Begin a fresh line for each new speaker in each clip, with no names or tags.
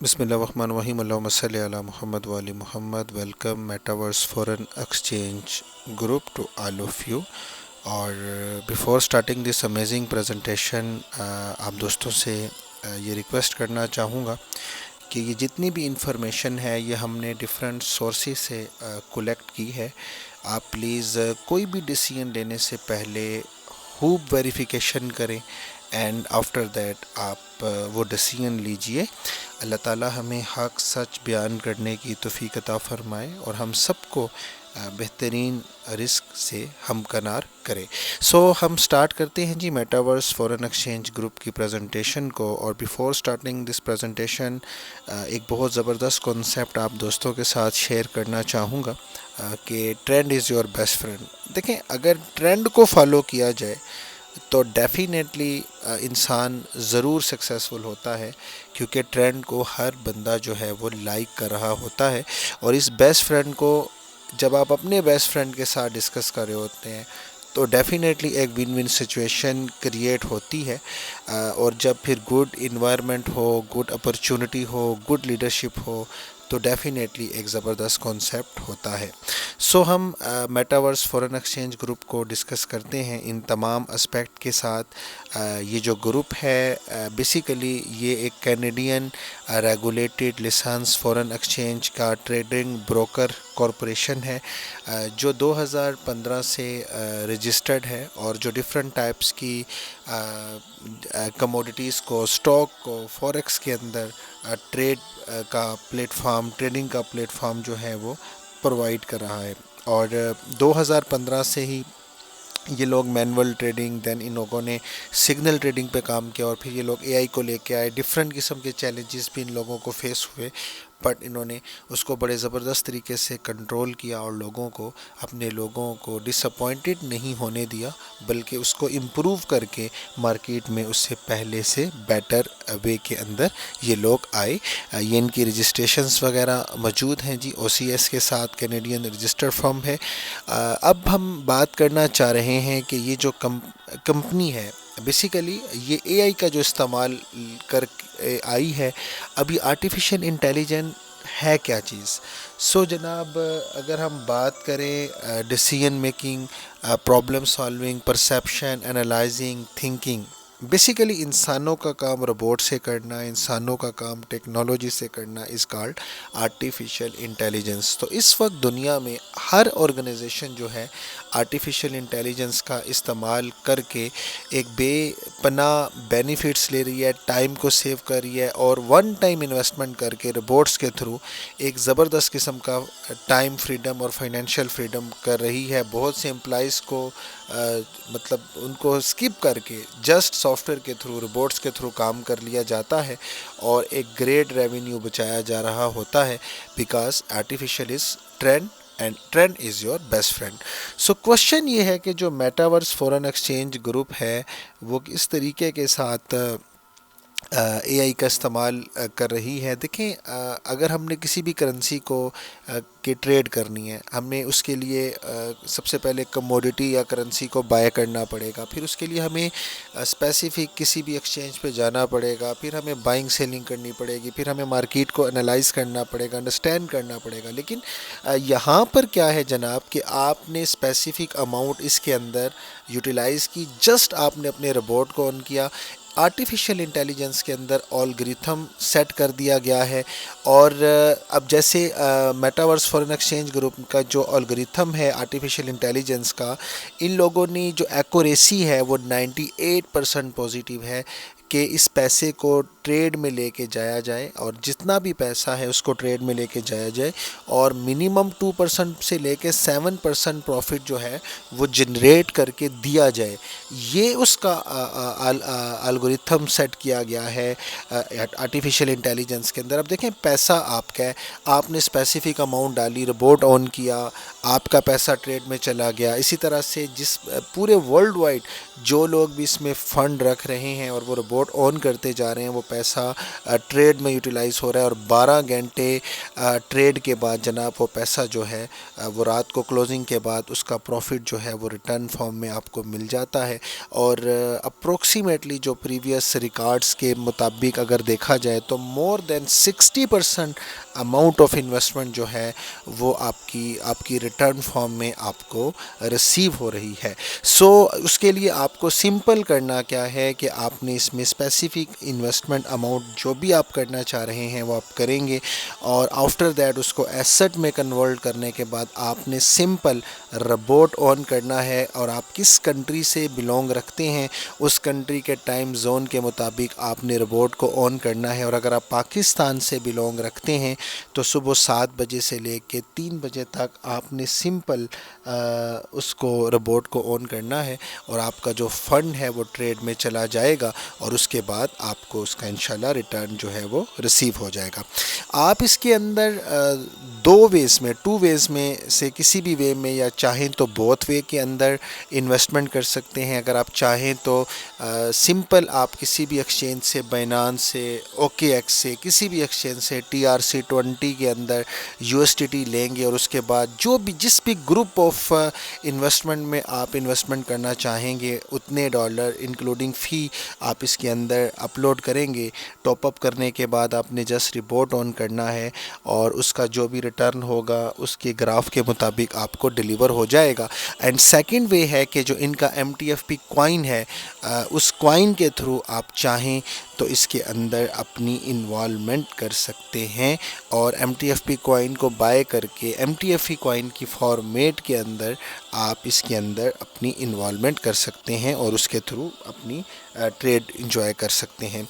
بسم اللہ الرحمن الرحیم اللہم صلی علی محمد وعلی محمد. Welcome metaverse forex exchange group to all of you. اور before starting this amazing presentation آپ دوستوں سے یہ ریکویسٹ کرنا چاہوں گا کہ یہ جتنی بھی انفارمیشن ہے یہ ہم نے ڈفرینٹ سورسز سے کولیکٹ کی ہے. آپ پلیز کوئی بھی ڈیسیژن لینے سے پہلے خوب ویریفیکیشن کریں اینڈ آفٹر دیٹ آپ وہ ڈیسیژن لیجئے. اللہ تعالی ہمیں حق سچ بیان کرنے کی توفیق عطا فرمائے اور ہم سب کو بہترین رزق سے ہمکنار کرے. ہم سٹارٹ کرتے ہیں جی میٹاورس فورن ایکسچینج گروپ کی پریزنٹیشن کو. اور بیفور سٹارٹنگ دس پریزنٹیشن ایک بہت زبردست کانسیپٹ آپ دوستوں کے ساتھ شیئر کرنا چاہوں گا کہ trend is your best friend. دیکھیں، اگر ٹرینڈ کو فالو کیا جائے تو ڈیفینیٹلی انسان ضرور سکسیزفل ہوتا ہے، کیونکہ ٹرینڈ کو ہر بندہ جو ہے وہ لائک کر رہا ہوتا ہے. اور اس بیسٹ فرینڈ کو جب آپ اپنے بیسٹ فرینڈ کے ساتھ ڈسکس کر رہے ہوتے ہیں تو ڈیفینیٹلی ایک ون ون سچویشن کریٹ ہوتی ہے. اور جب پھر گڈ انوائرمنٹ ہو، گڈ اپرچونٹی ہو، گڈ لیڈرشپ ہو تو ڈیفینیٹلی ایک زبردست کانسیپٹ ہوتا ہے. ہم میٹاورس فورن ایکسچینج گروپ کو ڈسکس کرتے ہیں ان تمام اسپیکٹ کے ساتھ. یہ جو گروپ ہے بیسیکلی یہ ایک Canadian regulated licence foreign exchange کا ٹریڈنگ بروکر کارپوریشن ہے جو 2015 سے رجسٹرڈ ہے، اور جو ڈفرینٹ ٹائپس کی کموڈیٹیز کو، اسٹاک کو فوریکس کے اندر ٹریڈ کا پلیٹ فارم، ٹریڈنگ کا پلیٹ فارم جو ہے وہ پرووائڈ کر رہا ہے. اور 2015 سے ہی یہ لوگ مینول ٹریڈنگ، دین ان لوگوں نے سگنل ٹریڈنگ پہ کام کیا، اور پھر یہ لوگ اے آئی کو لے کے آئے. ڈفرینٹ قسم کے چیلنجز بھی ان لوگوں کو فیس ہوئے، بٹ انہوں نے اس کو بڑے زبردست طریقے سے کنٹرول کیا اور اپنے لوگوں کو ڈس اپوائنٹڈ نہیں ہونے دیا، بلکہ اس کو امپروو کر کے مارکیٹ میں اس سے پہلے سے بیٹر وے کے اندر یہ لوگ آئے. یہ ان کی رجسٹریشنز وغیرہ موجود ہیں جی، او سی ایس کے ساتھ کینیڈین رجسٹر فرم ہے. اب ہم بات کرنا چاہ رہے ہیں کہ یہ جو کمپنی ہے بیسیکلی یہ اے آئی کا جو استعمال کر آئی ہے. ابھی آرٹیفیشل انٹیلیجنس ہے کیا چیز؟ جناب، اگر ہم بات کریں decision making, problem solving, perception, analysing, thinking, basically انسانوں کا کام روبوٹ سے کرنا، انسانوں کا کام ٹیکنالوجی سے کرنا از کالڈ آرٹیفیشل انٹیلیجنس. تو اس وقت دنیا میں ہر آرگنائزیشن جو ہے آرٹیفیشل انٹیلیجنس کا استعمال کر کے ایک بے پناہ بینیفٹس لے رہی ہے، ٹائم کو سیو کر رہی ہے، اور ون ٹائم انویسٹمنٹ کر کے روبوٹس کے تھرو ایک زبردست قسم کا ٹائم فریڈم اور فائنینشیل فریڈم کر رہی ہے. بہت سے امپلائیز کو مطلب ان کو اسکپ کر کے جسٹ سافٹ ویئر کے تھرو، روبوٹس کے تھرو کام کر لیا جاتا ہے، اور ایک گریٹ ریونیو بچایا جا رہا ہوتا ہے، because artificial is trend and trend is your best friend. Question یہ ہے کہ جو میٹاورس فورن ایکسچینج گروپ ہے وہ کس طریقے کے ساتھ اے آئی کا استعمال کر رہی ہے. دیکھیں، اگر ہم نے کسی بھی کرنسی کو کی ٹریڈ کرنی ہے، ہمیں اس کے لیے سب سے پہلے کموڈیٹی یا کرنسی کو بائی کرنا پڑے گا، پھر اس کے لیے ہمیں اسپیسیفک کسی بھی ایکسچینج پہ جانا پڑے گا، پھر ہمیں بائنگ سیلنگ کرنی پڑے گی، پھر ہمیں مارکیٹ کو انالائز کرنا پڑے گا، انڈرسٹینڈ کرنا پڑے گا. لیکن یہاں پر کیا ہے جناب کہ آپ نے اسپیسیفک اماؤنٹ اس کے اندر یوٹیلائز کی، جسٹ آپ نے اپنے روبوٹ کو آن کیا. آرٹیفیشل انٹیلیجنس کے اندر الگوریتھم سیٹ کر دیا گیا ہے، اور اب جیسے میٹاورس فورن ایکسچینج گروپ کا جو الگوریتھم ہے آرٹیفیشل انٹیلیجنس کا، ان لوگوں نے جو ایکوریسی ہے وہ 98% پازیٹیو ہے کہ اس پیسے کو ٹریڈ میں لے کے جایا جائے، اور جتنا بھی پیسہ ہے اس کو ٹریڈ میں لے کے جایا جائے، اور منیمم 2% سے لے کے 7% پروفٹ جو ہے وہ جنریٹ کر کے دیا جائے. یہ اس کا الگوریتھم سیٹ کیا گیا ہے آرٹیفیشل انٹیلیجنس کے اندر. اب دیکھیں، پیسہ آپ کا ہے، آپ نے اسپیسیفک اماؤنٹ ڈالی، روبوٹ آن کیا، آپ کا پیسہ ٹریڈ میں چلا گیا. اسی طرح سے جس پورے ورلڈ وائڈ جو لوگ بھی اس میں فنڈ رکھ رہے ہیں اور وہ روبوٹ آن کرتے جا رہے ہیں، وہ پیسہ ٹریڈ میں یوٹیلائز ہو رہا ہے، اور 12 گھنٹے ٹریڈ کے بعد جناب وہ پیسہ جو ہے وہ رات کو کلوزنگ کے بعد اس کا پروفٹ جو ہے وہ ریٹرن فارم میں آپ کو مل جاتا ہے. اور اپروکسیمیٹلی جو پریویس ریکارڈز کے مطابق اگر دیکھا جائے تو مور دین 60% اماؤنٹ آف انویسٹمنٹ جو ہے وہ آپ کی ریٹرن فارم میں آپ کو ریسیو ہو رہی ہے. سو اس کے لیے آپ کو سمپل کرنا کیا ہے کہ آپ نے اس میں اسپیسیفک انویسٹمنٹ اماؤنٹ جو بھی آپ کرنا چاہ رہے ہیں وہ آپ کریں گے، اور آفٹر دیٹ اس کو ایسٹ میں کنورٹ کرنے کے بعد آپ نے سمپل ربوٹ آن کرنا ہے، اور آپ کس کنٹری سے بلونگ رکھتے ہیں اس کنٹری کے ٹائم زون کے مطابق آپ نے ربوٹ کو آن کرنا ہے. اور اگر آپ پاکستان سے بلونگ رکھتے ہیں تو صبح 7 بجے سے لے کے 3 بجے تک آپ نے سمپل اس کو ربوٹ کو آن کرنا ہے، اور آپ کا جو فنڈ ہے وہ ٹریڈ میں چلا جائے گا، اور اس کے بعد آپ کو اس کا انشاءاللہ ریٹرن جو ہے وہ ریسیو ہو جائے گا. آپ اس کے اندر ٹو ویز میں سے کسی بھی وے میں، یا چاہیں تو بوتھ وے کے اندر انویسٹمنٹ کر سکتے ہیں. اگر آپ چاہیں تو سمپل آپ کسی بھی ایکسچینج سے، بائنانس سے، اوکے ایکس سے، کسی بھی ایکسچینج سے TRC20 کے اندر USDT لیں گے، اور اس کے بعد جس بھی گروپ آف انویسٹمنٹ میں آپ انویسٹمنٹ کرنا چاہیں گے اتنے ڈالر انکلوڈنگ فی آپ اس کے اندر اپلوڈ کریں گے. ٹاپ اپ کرنے کے بعد آپ نے جسٹ رپورٹ آن کرنا ہے، اور اس کا جو بھی ریٹرن ہوگا اس کے گراف کے مطابق آپ کو ڈیلیور ہو جائے گا. اینڈ سیکنڈ وے ہے کہ جو ان کا MTFP کوائن ہے، اس کوائن کے تھرو آپ چاہیں تو اس کے اندر اپنی انوالومنٹ کر سکتے ہیں، اور MTFP کوائن کو بائی کر کے MTFP کوائن کی فارمیٹ کے اندر آپ اس کے اندر اپنی انوالومنٹ کر سکتے ہیں، اور اس کے تھرو اپنی ٹریڈ انجوائے کر سکتے ہیں.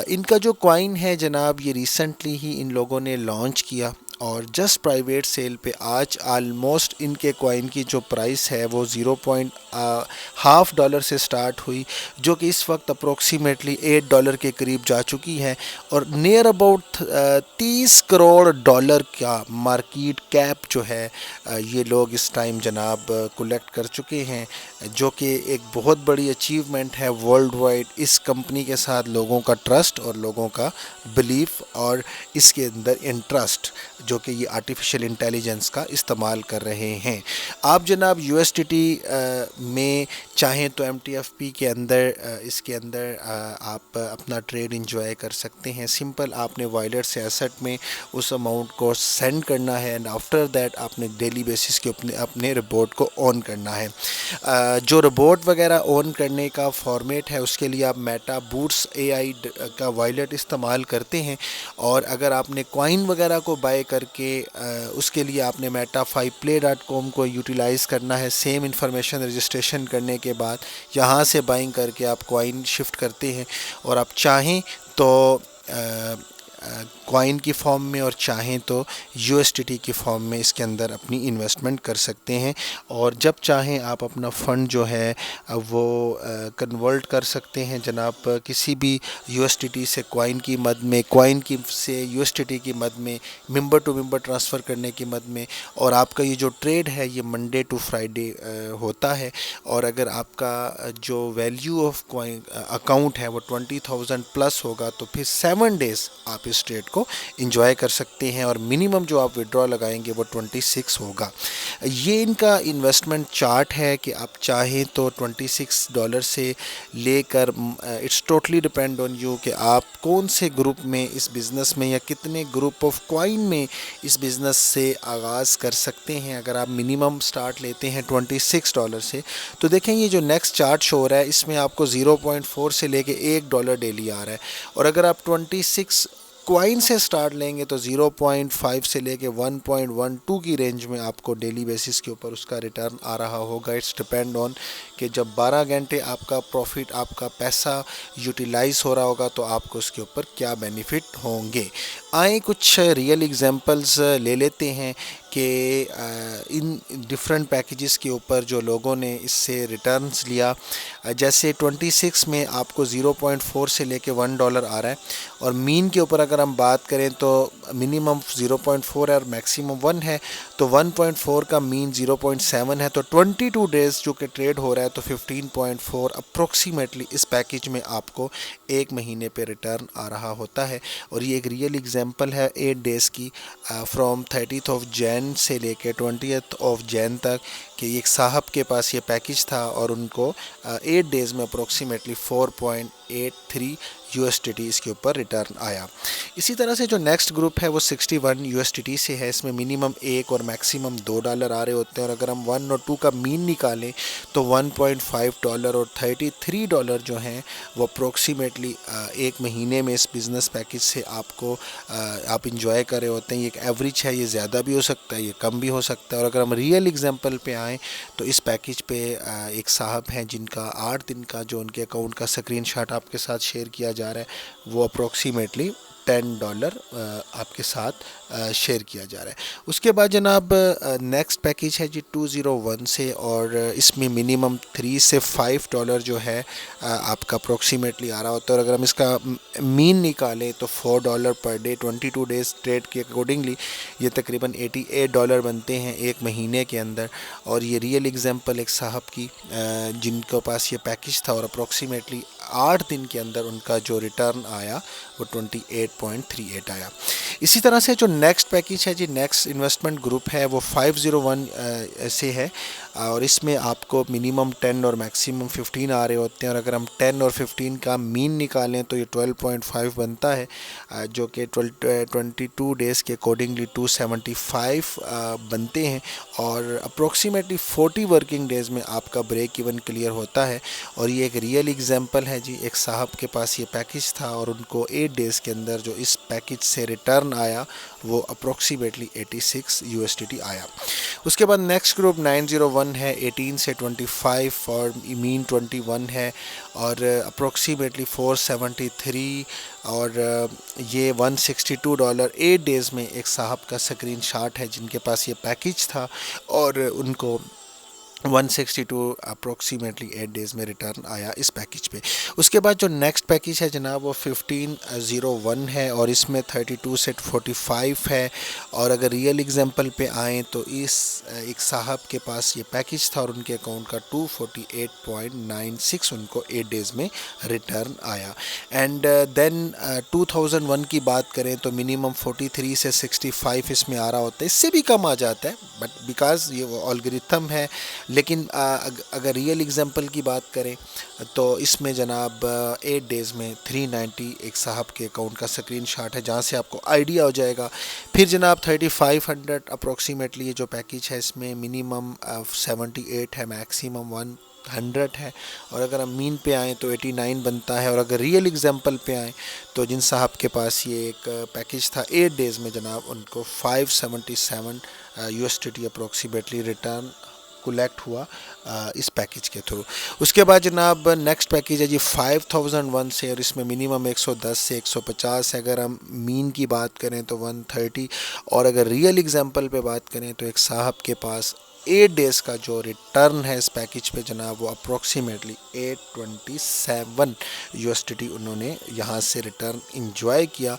ان کا جو کوائن ہے جناب یہ ریسنٹلی ہی ان لوگوں نے لانچ کیا، اور جسٹ پرائیویٹ سیل پہ آج آلموسٹ ان کے کوائن کی جو پرائس ہے وہ $0.5 سے سٹارٹ ہوئی، جو کہ اس وقت اپروکسیمیٹلی $8 کے قریب جا چکی ہے، اور نیئر اباؤٹ $30 کروڑ کا مارکیٹ کیپ جو ہے یہ لوگ اس ٹائم جناب کلیکٹ کر چکے ہیں، جو کہ ایک بہت بڑی اچیومنٹ ہے ورلڈ وائڈ. اس کمپنی کے ساتھ لوگوں کا ٹرسٹ اور لوگوں کا بلیف، اور اس کے اندر انٹرسٹ جو کہ یہ آرٹیفیشل انٹیلیجنس کا استعمال کر رہے ہیں. آپ جناب USDT میں چاہیں تو MTFP کے اندر اس کے اندر آپ اپنا ٹریڈ انجوائے کر سکتے ہیں. سمپل آپ نے وائلٹ سے ایسٹ میں اس اماؤنٹ کو سینڈ کرنا ہے، اینڈ آفٹر دیٹ آپ نے ڈیلی بیسس کے اپنے ربوٹ کو آن کرنا ہے. جو ربوٹ وغیرہ آن کرنے کا فارمیٹ ہے اس کے لیے آپ میٹا بوٹس AI کا وائلٹ استعمال کرتے ہیں، اور اگر آپ نے کوائن وغیرہ کو بائی کر کے اس کے لیے آپ نے metafyplay.com کو یوٹیلائز کرنا ہے. سیم انفارمیشن رجسٹریشن کرنے کے بعد یہاں سے بائنگ کر کے آپ کوائن شفٹ کرتے ہیں، اور آپ چاہیں تو کوائن کی فارم میں اور چاہیں تو USDT کی فارم میں اس کے اندر اپنی انویسٹمنٹ کر سکتے ہیں، اور جب چاہیں آپ اپنا فنڈ جو ہے وہ کنورٹ کر سکتے ہیں جناب کسی بھی USDT سے کوائن کی مد میں، کوائن کی سے USDT کی مد میں، ممبر ٹو ممبر ٹرانسفر کرنے کی مد میں. اور آپ کا یہ جو ٹریڈ ہے یہ منڈے ٹو فرائیڈے ہوتا ہے، اور اگر آپ کا جو ویلیو آف کوائن اکاؤنٹ ہے وہ 20,000 پلس ہوگا تو پھر 7 ڈیز آپ اس ٹریڈ کو انجوائے کر سکتے ہیں، اور منیمم جو آپ وڈرا لگائیں گے وہ 26 ہوگا. یہ ان کا انویسٹمنٹ چارٹ ہے کہ آپ چاہیں تو $26 سے لے کر it's totally depend on you کہ آپ کون سے گروپ میں اس بزنس میں یا کتنے گروپ آف کوائن میں اس بزنس سے آغاز کر سکتے ہیں. اگر آپ منیمم سٹارٹ لیتے ہیں $26 سے تو دیکھیں یہ جو نیکسٹ چارٹ شو ہو رہا ہے اس میں آپ کو 0.4 سے لے کے $1 ڈیلی آ رہا ہے، اور اگر آپ 26 کوائن سے سٹارٹ لیں گے تو 0.5 سے لے کے 1.12 کی رینج میں آپ کو ڈیلی بیسس کے اوپر اس کا ریٹرن آ رہا ہوگا. اٹس ڈپینڈ آن کہ جب 12 گھنٹے آپ کا پروفٹ، آپ کا پیسہ یوٹیلائز ہو رہا ہوگا تو آپ کو اس کے اوپر کیا بینیفٹ ہوں گے. آئیں کچھ ریئل ایگزامپلز لے لیتے ہیں کہ ان ڈفرینٹ پیکیجز کے اوپر جو لوگوں نے اس سے ریٹرنز لیا. جیسے 26 میں آپ کو 0.4 سے لے کے $1 آ رہا ہے، اور مین کے اوپر اگر اگر ہم بات کریں تو منیمم 0.4 ہے اور میکسیمم 1 ہے، تو 1.4 کا مین 0.7 ہے، تو 22 ڈیز جو کہ ٹریڈ ہو رہا ہے، تو 15.4 اپروکسیمیٹلی اس پیکج میں آپ کو ایک مہینے پہ ریٹرن آ رہا ہوتا ہے۔ اور یہ ایک ریئل ایگزامپل ہے 8 ڈیز کی، فرام 30th آف جین سے لے کے 20th آف جین تک، کہ ایک صاحب کے پاس یہ پیکج تھا اور ان کو 8 ڈیز میں اپروکسیمیٹلی 4.83 USDT اس کے اوپر ریٹرن آیا۔ اسی طرح سے جو نیکسٹ گروپ ہے وہ 61 USDT سے ہے، اس میں منیمم 1 اور میکسیمم $2 آ رہے ہوتے ہیں، اور اگر ہم 1 اور 2 کا مین نکالیں تو $1.5 اور $33 جو ہیں وہ اپروکسیمیٹلی ایک مہینے میں اس بزنس پیکج سے آپ انجوائے کر رہے ہوتے ہیں۔ یہ ایک ایوریج ہے، یہ زیادہ بھی ہو سکتا ہے، یہ کم بھی ہو سکتا ہے۔ اور اگر ہم ریئل ایگزامپل پہ آئیں تو اس پیکج پہ ایک صاحب ہیں جن کا 8 دن کا جو ان کے اکاؤنٹ کا اسکرین شاٹ آپ کے ساتھ شیئر کیا جا رہا ہے، وہ اپروکسیمیٹلی $10 آپ کے ساتھ شیئر کیا جا رہا ہے۔ اس کے بعد جناب نیکسٹ پیکج ہے جی 201 سے، اور اس میں منیمم $3 سے $5 جو ہے آپ کا اپروکسیمیٹلی آ رہا ہوتا ہے، اور اگر ہم اس کا مین نکالیں تو $4 پر ڈے 22 ڈیز ٹریڈ کے اکارڈنگلی یہ تقریباً $88 بنتے ہیں ایک مہینے کے اندر۔ اور یہ ریئل ایگزامپل ایک صاحب کی جن کے پاس یہ پیکج تھا، اور اپروکسیمیٹلی 8 دن کے اندر ان کا جو ریٹرن آیا وہ 28.38 آیا۔ اسی طرح سے جو نیکسٹ پیکج ہے جی، نیکسٹ انویسٹمنٹ گروپ ہے وہ 501 سے ہے، اور اس میں آپ کو منیمم 10 اور میکسیمم 15 آ رہے ہوتے ہیں، اور اگر ہم 10 اور 15 کا مین نکالیں تو یہ 12.5 بنتا ہے، جو کہ 22 ڈیز کے اکارڈنگلی 275 بنتے ہیں، اور اپروکسیمیٹلی 40 ورکنگ ڈیز میں آپ کا بریک ایون کلیئر ہوتا ہے۔ اور یہ ایک ریئل ایگزامپل ہے جی، ایک صاحب کے پاس یہ پیکج تھا اور ان کو 8 ڈیز کے اندر جو اس پیکج سے ریٹرن آیا وہ اپروکسیمیٹلی 86 USDT آیا۔ اس کے بعد نیکسٹ گروپ 901 ہے، 18 سے 25 اور مین 21 ہے، اور اپروکسیمیٹلی 473، اور یہ $162 8 ڈیز میں ایک صاحب کا اسکرین شاٹ ہے جن کے پاس یہ پیکج تھا، اور ان کو 162 اپروکسیمیٹلی 8 ڈیز میں ریٹرن آیا اس پیکج پہ۔ اس کے بعد جو نیکسٹ پیکج ہے جناب وہ 1501 ہے، اور اس میں 32 سے 45 ہے، اور اگر ریئل ایگزامپل پہ آئیں تو اس ایک صاحب کے پاس یہ پیکج تھا اور ان کے اکاؤنٹ کا 248.96 ان کو 8 ڈیز میں ریٹرن آیا۔ اینڈ دین 2001 کی بات کریں تو منیمم 43 سے 65 اس میں آ رہا ہوتا ہے، اس سے بھی کم آ جاتا ہے، بٹ بیکاز یہ وہ الگوریتھم ہے۔ لیکن اگر ریئل ایگزامپل کی بات کریں تو اس میں جناب 8 ڈیز میں 390 ایک صاحب کے اکاؤنٹ کا اسکرین شاٹ ہے، جہاں سے آپ کو آئیڈیا ہو جائے گا۔ پھر جناب 3500 اپروکسیمیٹلی یہ جو پیکج ہے، اس میں منیمم 78 ہے، میکسیمم 100 ہے، اور اگر ہم مین پہ آئیں تو 89 بنتا ہے۔ اور اگر ریئل ایگزامپل پہ آئیں تو جن صاحب کے پاس یہ ایک پیکج تھا 8 ڈیز میں جناب ان کو 577 USDT اپروکسیمیٹلی ریٹرن کولیکٹ ہوا اس پیکج کے تھرو۔ اس کے بعد جناب نیکسٹ پیکج ہے جی 5001 سے، اور اس میں منیمم 110 سے 150 ہے، اگر ہم مین کی بات کریں تو 130، اور اگر ریئل ایگزامپل پہ بات کریں تو ایک صاحب کے پاس 8 ڈیز کا جو ریٹرن ہے اس پیکج پہ جناب وہ اپروکسیمیٹلی 827 USDT انہوں نے یہاں سے ریٹرن انجوائے کیا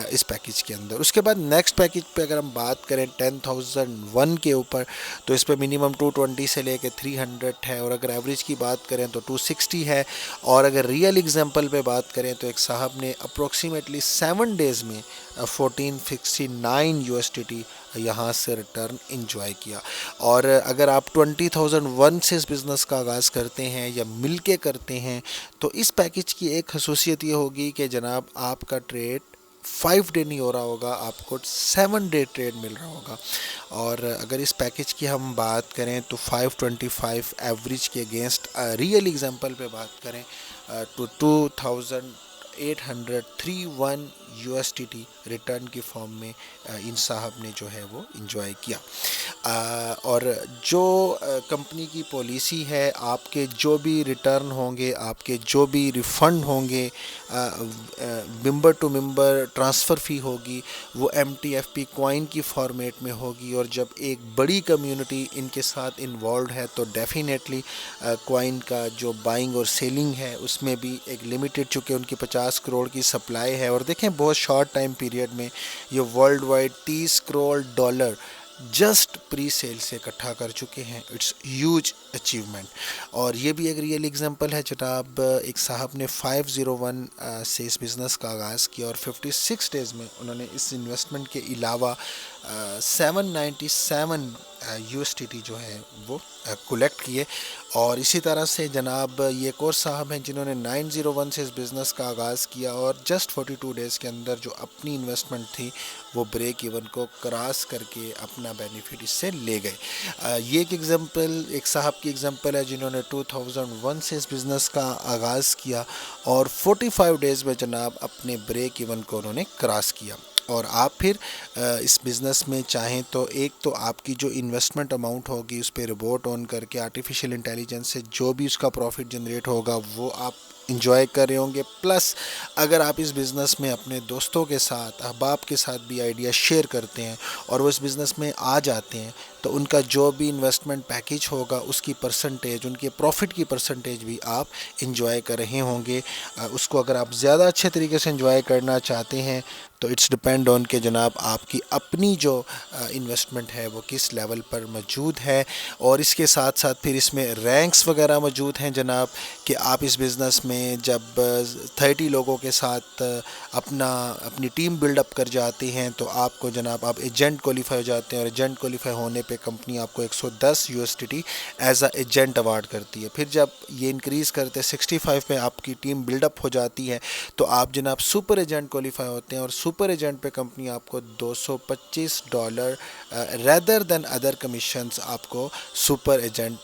اس پیکج کے اندر۔ اس کے بعد نیکسٹ پیکج پہ اگر ہم بات کریں 10001 کے اوپر تو اس پہ منیمم 220 سے لے کے 300 ہے، اور اگر ایوریج کی بات کریں تو 260 ہے، اور اگر ریئل ایگزامپل پہ بات کریں تو ایک صاحب نے اپروکسیمیٹلی 7 ڈیز میں 1469 USDT یہاں سے ریٹرن انجوائے کیا۔ اور اگر آپ 20001 سے اس بزنس کا آغاز کرتے ہیں یا مل کے کرتے ہیں تو اس پیکج کی ایک خصوصیت یہ ہوگی کہ جناب آپ کا ٹریڈ 5 ڈے نہیں ہو رہا ہوگا، آپ کو 7 ڈے ٹریڈ مل رہا ہوگا۔ اور اگر اس پیکج کی ہم بات کریں تو 525 ایوریج کے اگینسٹ ریئل ایگزامپل پہ بات کریں تو 2831 USDT ریٹرن کی فارم میں ان صاحب نے جو ہے وہ انجوائے کیا۔ اور جو کمپنی کی پالیسی ہے، آپ کے جو بھی ریٹرن ہوں گے، آپ کے جو بھی ریفنڈ ہوں گے، ممبر ٹو ممبر ٹرانسفر فی ہوگی، وہ MTFP کوائن کی فارمیٹ میں ہوگی، اور جب ایک بڑی کمیونٹی ان کے ساتھ انوالوڈ ہے تو ڈیفینیٹلی کوائن کا جو بائنگ اور سیلنگ ہے اس میں بھی ایک لمیٹڈ، چونکہ ان کی 50 کروڑ کی سپلائی ہے، اور دیکھیں بہت بہت شارٹ ٹائم پیریڈ میں یہ world wide $30 crore just pre sale سے اکٹھا کر چکے ہیں. It's huge achievement. اور یہ بھی ایک ریئل ایگزامپل ہے جناب. ایک صاحب نے 501 سے اس بزنس کا آغاز کیا اور 56 ڈیز میں انہوں نے اس انویسٹمنٹ کے علاوہ 797 USDT جو ہے وہ کلیکٹ کیے. اور اسی طرح سے جناب یہ ایک اور صاحب ہیں جنہوں نے 901 سے اس بزنس کا آغاز کیا اور جسٹ 42 ڈیز کے اندر جو اپنی انویسٹمنٹ تھی وہ بریک ایون کو کراس کر کے اپنا بینیفٹ اس سے لے گئے. یہ ایک ایگزامپل ایک صاحب کی ایگزامپل ہے جنہوں نے 2001 سے اس بزنس کا آغاز کیا اور 45 ڈیز میں جناب اپنے بریک ایون کو انہوں نے کراس کیا. اور آپ پھر اس بزنس میں چاہیں تو ایک تو آپ کی جو انویسٹمنٹ اماؤنٹ ہوگی اس پہ ربورٹ آن کر کے آرٹیفیشیل انٹیلیجنس سے جو بھی اس کا پروفٹ جنریٹ ہوگا وہ آپ انجوائے کر رہے ہوں گے. پلس اگر آپ اس بزنس میں اپنے دوستوں کے ساتھ احباب کے ساتھ بھی آئیڈیا شیئر کرتے ہیں اور وہ اس بزنس میں آ جاتے ہیں تو ان کا جو بھی انویسٹمنٹ پیکیج ہوگا اس کی پرسنٹیج ان کے پروفٹ کی پرسنٹیج بھی آپ انجوائے کر رہے ہوں گے. اس کو اگر آپ زیادہ اچھے طریقے سے انجوائے کرنا چاہتے ہیں تو اٹس ڈپینڈ آن کہ جناب آپ کی اپنی جو انویسٹمنٹ ہے وہ کس لیول پر موجود ہے. اور اس کے ساتھ ساتھ پھر اس میں رینکس وغیرہ موجود ہیں جناب کہ آپ اس بزنس میں جب 30 لوگوں کے ساتھ اپنی ٹیم بلڈ اپ کر جاتے ہیں تو آپ کو جناب آپ ایجنٹ کوالیفائی ہو جاتے ہیں اور ایجنٹ کوالیفائی ہونے پہ کمپنی آپ کو 110 USDT as a agent award کرتی ہے. پھر جب یہ انکریز کرتے 65 پہ آپ کی ٹیم بلڈ اپ ہو جاتی ہے تو آپ جناب سپر ایجنٹ کوالیفائی ہوتے ہیں اور سپر ایجنٹ پہ کمپنی آپ کو $225 ریدر دین ادر کمیشنز آپ کو سپر ایجنٹ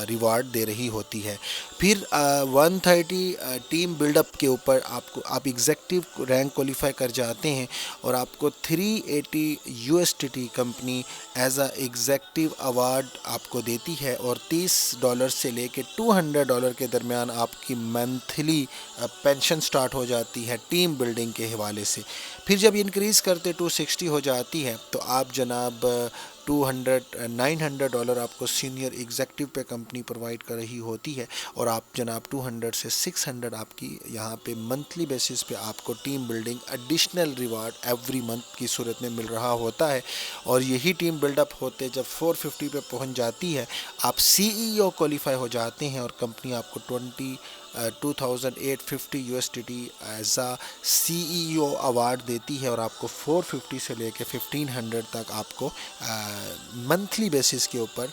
ریوارڈ دے رہی ہوتی ہے. پھر 130 ٹیم بلڈ اپ کے اوپر آپ ایگزیکٹو رینک کوالیفائی کر جاتے ہیں اور آپ کو 380 USDT company as a executive award آپ کو دیتی ہے اور $30 سے لے کے $200 کے درمیان آپ کی منتھلی پینشن سٹارٹ ہو جاتی ہے ٹیم بلڈنگ کے حوالے سے. پھر جب انکریز کرتے 260 ہو جاتی ہے تو آپ جناب $900 آپ کو سینئر ایگزیکٹو پہ کمپنی پرووائڈ کر رہی ہوتی ہے اور آپ جناب 200 سے 600 آپ کی یہاں پہ منتھلی بیسس پہ آپ کو team building additional reward every month کی صورت میں مل رہا ہوتا ہے. اور یہی ٹیم بلڈ اپ ہوتے جب 450 پہ پہنچ جاتی ہے آپ CEO کوالیفائی ہو جاتے ہیں اور کمپنی آپ کو 2850 USDT as a CEO award دیتی ہے اور آپ کو 450 سے لے کے 1500 تک آپ کو منتھلی بیسس کے اوپر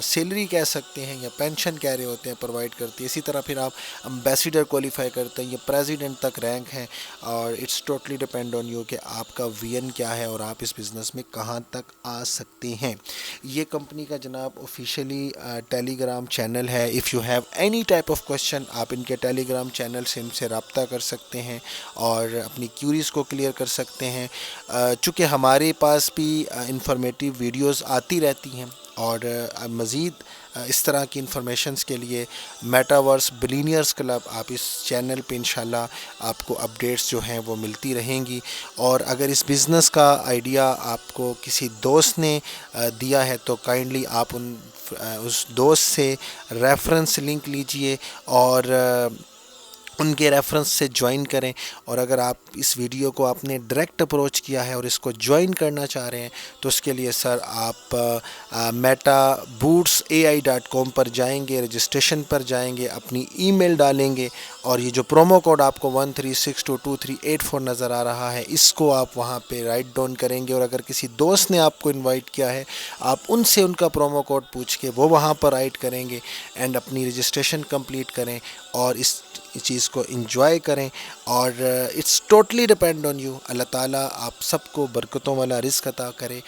سیلری کہہ سکتے ہیں یا پینشن کہہ رہے ہوتے ہیں پرووائڈ کرتی ہے. اسی طرح پھر آپ امبیسیڈر کوالیفائی کرتے ہیں, یہ پریزیڈنٹ تک رینک ہیں اور it's totally depend on you کہ آپ کا وین کیا ہے اور آپ اس بزنس میں کہاں تک آ سکتے ہیں. یہ کمپنی کا جناب آفیشیلی ٹیلی گرام چینل ہے. If you have any type of question آپ ان کے ٹیلی گرام چینل سے ان سے رابطہ کر سکتے ہیں اور اپنی کیوریز کو کلیئر کر سکتے ہیں. چونکہ ہمارے پاس بھی انفارمیٹیو ویڈیوز آتی رہتی ہیں اور مزید اس طرح کی انفارمیشنز کے لیے میٹاورس بلینئرز کلب آپ اس چینل پہ انشاءاللہ آپ کو اپڈیٹس جو ہیں وہ ملتی رہیں گی. اور اگر اس بزنس کا آئیڈیا آپ کو کسی دوست نے دیا ہے تو کائنڈلی آپ اس دوست سے ریفرنس لنک لیجئے اور ان کے ریفرنس سے جوائن کریں. اور اگر آپ اس ویڈیو کو آپ نے ڈائریکٹ اپروچ کیا ہے اور اس کو جوائن کرنا چاہ رہے ہیں تو اس کے لیے سر آپ metabootsai.com پر جائیں گے, رجسٹریشن پر جائیں گے, اپنی ای میل ڈالیں گے اور یہ جو پرومو کوڈ آپ کو 13622384 نظر آ رہا ہے اس کو آپ وہاں پہ رائٹ ڈاؤن کریں گے. اور اگر کسی دوست نے آپ کو انوائٹ کیا ہے آپ ان سے ان کا پرومو کوڈ پوچھ کے وہ وہاں پر رائٹ کریں گے اینڈ اپنی رجسٹریشن کمپلیٹ کریں اور اس چیز کو انجوائے کریں. اور it's totally depend on you. اللہ تعالیٰ آپ سب کو برکتوں والا رزق عطا کرے.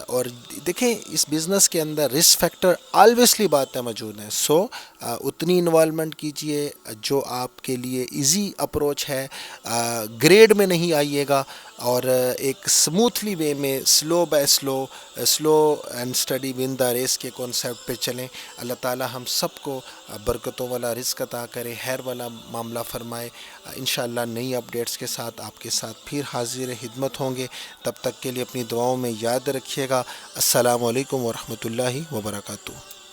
اور دیکھیں اس بزنس کے اندر رسک فیکٹر آلویسلی باتیں موجود ہیں. سو اتنی انوالومنٹ کیجئے جو آپ کے لیے ایزی اپروچ ہے. گریڈ میں نہیں آئیے گا اور ایک سموتھلی وے میں slow and steady win the race کے کانسیپٹ پہ چلیں. اللہ تعالیٰ ہم سب کو برکتوں والا رزق عطا کرے, خیر والا معاملہ فرمائے. انشاءاللہ نئی اپڈیٹس کے ساتھ آپ کے ساتھ پھر حاضر خدمت ہوں گے. تب تک کے لیے اپنی دعاؤں میں یاد رکھیے گا. السلام علیکم ورحمۃ اللہ وبرکاتہ.